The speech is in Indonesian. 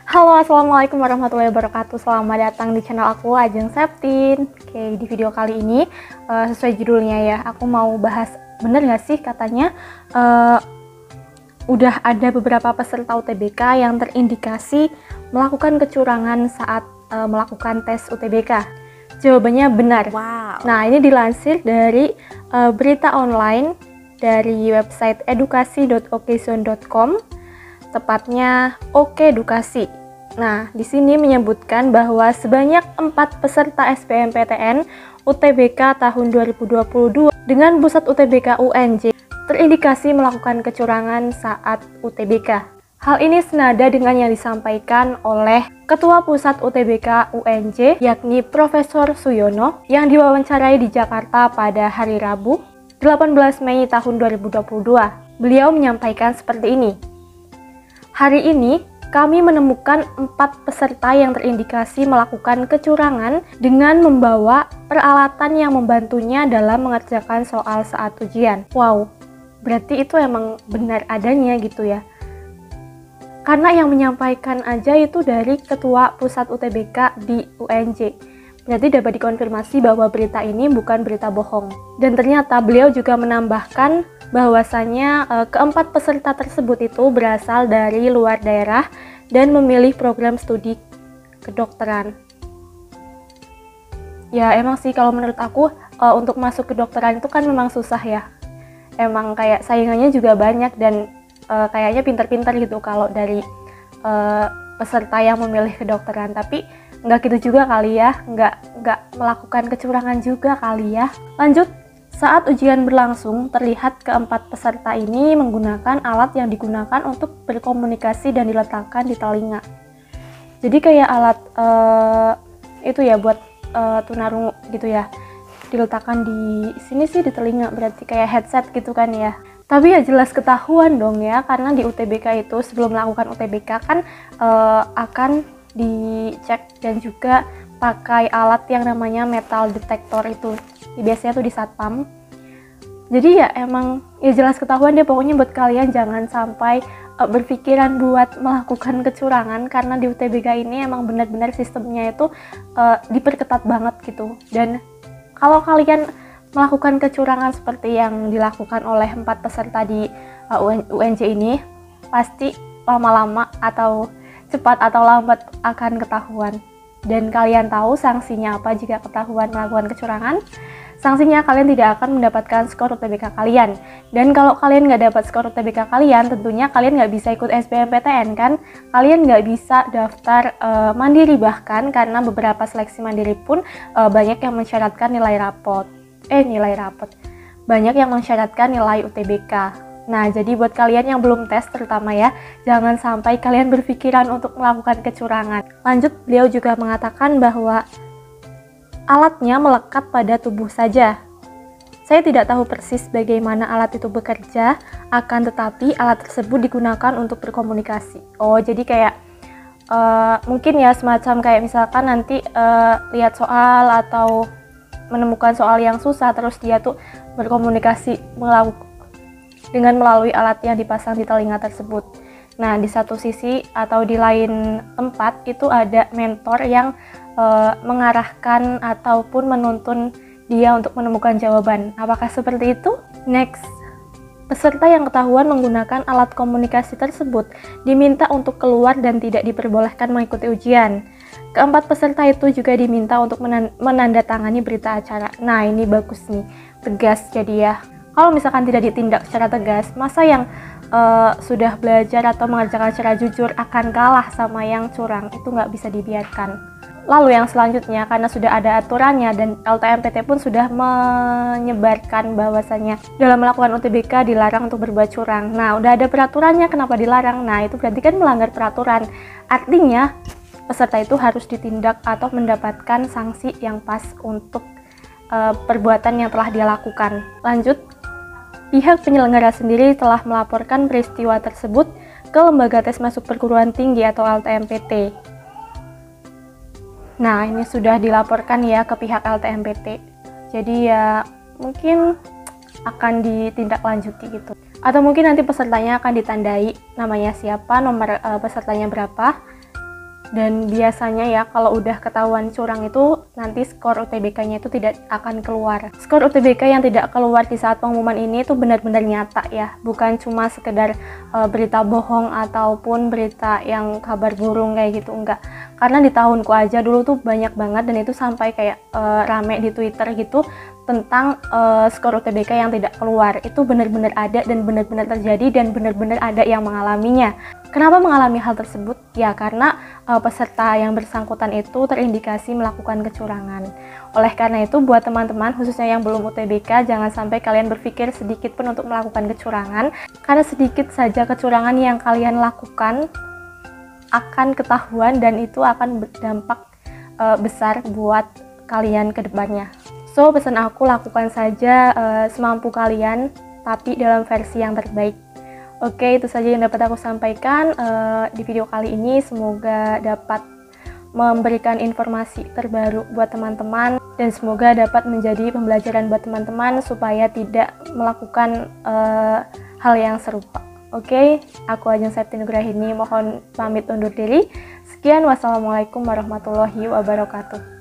Halo, assalamualaikum warahmatullahi wabarakatuh. Selamat datang di channel aku, Ajeng Septin. Oke, di video kali ini sesuai judulnya ya, aku mau bahas bener nggak sih katanya udah ada beberapa peserta UTBK yang terindikasi melakukan kecurangan saat melakukan tes UTBK. Jawabannya benar. Wow. Nah, ini dilansir dari berita online dari website edukasi.okezone.com, tepatnya Okedukasi. Nah, di sini menyebutkan bahwa sebanyak 4 peserta SBMPTN UTBK tahun 2022 dengan pusat UTBK UNJ terindikasi melakukan kecurangan saat UTBK. Hal ini senada dengan yang disampaikan oleh Ketua Pusat UTBK UNJ, yakni Profesor Suyono, yang diwawancarai di Jakarta pada hari Rabu, 18 Mei tahun 2022. Beliau menyampaikan seperti ini. Hari ini, kami menemukan 4 peserta yang terindikasi melakukan kecurangan dengan membawa peralatan yang membantunya dalam mengerjakan soal saat ujian. Wow, berarti itu emang benar adanya gitu ya. Karena yang menyampaikan aja itu dari Ketua Pusat UTBK di UNJ. Berarti dapat dikonfirmasi bahwa berita ini bukan berita bohong. Dan ternyata beliau juga menambahkan bahwasanya keempat peserta tersebut itu berasal dari luar daerah dan memilih program studi kedokteran. Ya emang sih kalau menurut aku untuk masuk kedokteran itu kan memang susah ya. Emang kayak saingannya juga banyak dan kayaknya pintar-pintar gitu kalau dari peserta yang memilih kedokteran. Tapi nggak gitu juga kali ya, nggak melakukan kecurangan juga kali ya. Lanjut. Saat ujian berlangsung, terlihat keempat peserta ini menggunakan alat yang digunakan untuk berkomunikasi dan diletakkan di telinga. Jadi kayak alat itu ya buat tunarungu gitu ya, diletakkan di sini sih di telinga, berarti kayak headset gitu kan ya. Tapi ya jelas ketahuan dong ya, karena di UTBK itu sebelum melakukan UTBK kan akan dicek dan juga pakai alat yang namanya metal detector itu. Biasanya tuh di satpam. Jadi ya emang ya jelas ketahuan deh, pokoknya buat kalian jangan sampai berpikiran buat melakukan kecurangan, karena di UTBK ini emang benar-benar sistemnya itu diperketat banget gitu. Dan kalau kalian melakukan kecurangan seperti yang dilakukan oleh 4 peserta di UNJ ini, pasti lama-lama atau cepat atau lambat akan ketahuan. Dan kalian tahu sanksinya apa jika ketahuan melakukan kecurangan? Sanksinya kalian tidak akan mendapatkan skor UTBK kalian. Dan kalau kalian nggak dapat skor UTBK kalian, tentunya kalian nggak bisa ikut SBMPTN kan? Kalian nggak bisa daftar mandiri bahkan, karena beberapa seleksi mandiri pun banyak yang mensyaratkan nilai rapot. Banyak yang mensyaratkan nilai UTBK. Nah, jadi buat kalian yang belum tes terutama ya, jangan sampai kalian berpikiran untuk melakukan kecurangan. Lanjut, beliau juga mengatakan bahwa alatnya melekat pada tubuh saja. Saya tidak tahu persis bagaimana alat itu bekerja, akan tetapi alat tersebut digunakan untuk berkomunikasi. Oh, jadi kayak mungkin ya semacam kayak misalkan nanti lihat soal atau menemukan soal yang susah, terus dia tuh berkomunikasi dengan melalui alat yang dipasang di telinga tersebut. Nah, di satu sisi atau di lain tempat itu ada mentor yang mengarahkan ataupun menuntun dia untuk menemukan jawaban. Apakah seperti itu? Next, peserta yang ketahuan menggunakan alat komunikasi tersebut diminta untuk keluar dan tidak diperbolehkan mengikuti ujian. Keempat peserta itu juga diminta untuk menandatangani berita acara. Nah, ini bagus nih, tegas jadi ya. Kalau misalkan tidak ditindak secara tegas, masa yang sudah belajar atau mengerjakan secara jujur akan kalah sama yang curang? Itu nggak bisa dibiarkan. Lalu yang selanjutnya, karena sudah ada aturannya dan LTMPT pun sudah menyebarkan bahwasannya dalam melakukan UTBK dilarang untuk berbuat curang. Nah, udah ada peraturannya, kenapa dilarang? Nah, itu berarti kan melanggar peraturan. Artinya, peserta itu harus ditindak atau mendapatkan sanksi yang pas untuk perbuatan yang telah dia lakukan. Lanjut. Pihak penyelenggara sendiri telah melaporkan peristiwa tersebut ke Lembaga Tes Masuk Perguruan Tinggi atau LTMPT. Nah, ini sudah dilaporkan ya ke pihak LTMPT. Jadi ya mungkin akan ditindaklanjuti gitu. Atau mungkin nanti pesertanya akan ditandai namanya siapa, nomor pesertanya berapa, Dan biasanya ya kalau udah ketahuan curang itu nanti skor UTBK-nya itu tidak akan keluar. Skor UTBK yang tidak keluar di saat pengumuman ini itu benar-benar nyata ya, bukan cuma sekedar berita bohong ataupun berita yang kabar burung kayak gitu, enggak. Karena di tahunku aja dulu tuh banyak banget dan itu sampai kayak rame di Twitter gitu tentang skor UTBK yang tidak keluar. Itu benar-benar ada dan benar-benar terjadi dan benar-benar ada yang mengalaminya. Kenapa mengalami hal tersebut? Ya karena peserta yang bersangkutan itu terindikasi melakukan kecurangan. Oleh karena itu buat teman-teman khususnya yang belum UTBK, jangan sampai kalian berpikir sedikit pun untuk melakukan kecurangan, karena sedikit saja kecurangan yang kalian lakukan akan ketahuan dan itu akan berdampak besar buat kalian ke depannya. So pesan aku, lakukan saja semampu kalian tapi dalam versi yang terbaik. Oke, itu saja yang dapat aku sampaikan di video kali ini. Semoga dapat memberikan informasi terbaru buat teman-teman dan semoga dapat menjadi pembelajaran buat teman-teman supaya tidak melakukan hal yang serupa. Oke, aku Ajeng Septi Nugrahini mohon pamit undur diri. Sekian, wassalamualaikum warahmatullahi wabarakatuh.